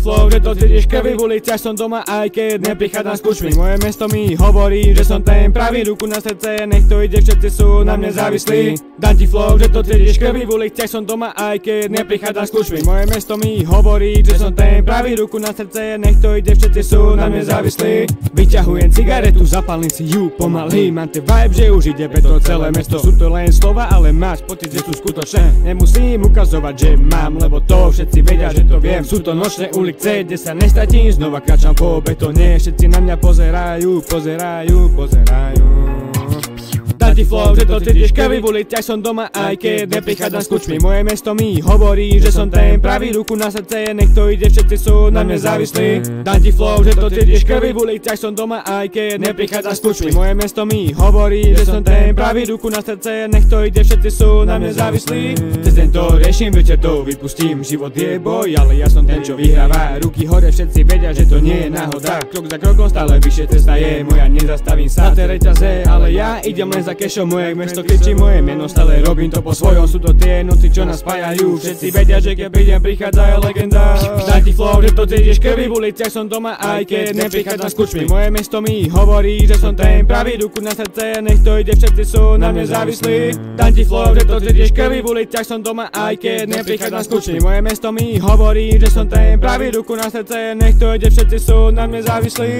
flow, že to cítiš krvi, v uliciach som doma, aj keď neprichádzam s kľúčmi. Moje mesto mi hovorí, že som ten pravý, ruku na srdce, nech to ide, všetci sú na mne závislí. Dám ti flow, že to cítiš krvi, v uliciach som doma, aj keď neprichádzam s kľúčmi. Moje mesto mi hovorí, že som ten pravý, ruku na srdce, nech to ide, všetci sú na mne závislí. Vyťahujem cigaretu, zapalím si ju pomaly, mám ten vibe, že už ide to celé mesto. Sú to len slova, ale máš pocit, že sú skutočné. Nemusím ukazovať, že mám, lebo to všetci vedia, že to viem. Sú to nočné ulice, kde sa nestratím, znova kráčam po betóne. Všetci na mňa pozerajú. Dám ti flow, že to cítiš krvi, v uliciach som doma, aj keď neprichádzam s kľúčmi. Moje mesto mi hovorí, že som ten pravý, ruku na srdce, nech to ide, všetci sú na mne závislí. Dám ti flow, že to cítiš krvi, v uliciach som doma, aj keď neprichádzam s kľúčmi. Moje mesto mi hovorí, že som ten pravý, ruku na srdce, nech to ide, všetci sú na mne závislí. Cez deň to riešim, večer to vypustím, život je boj, ale ja som ten, čo vyhráva. Ruky hore, všetci vedia, že to nie je náhoda. Krok za krokom stále vyššie cesta je moja, nezastavím sa. Na reťaze, ale ja idem len za kešom, moje mesto kričí moje meno, stále robím to po svojom. Sú to tie noci, čo nás spájajú, všetci vedia, že keď prídem, prichádza legenda. Dám ti flow, že to cítiš krvi, v uliciach som doma, aj keď neprichádzam s kľúčmi. Moje mesto mi hovorí, že som ten pravý, ruku na srdce, nech to ide, všetci sú na mne závislí. Dám ti flow, že to cítiš krvi, v uliciach som doma, aj keď neprichádzam s kľúčmi. Moje mesto mi hovorí, že som ten pravý, ruku na srdce, nech to ide, všetci sú na mne závislí.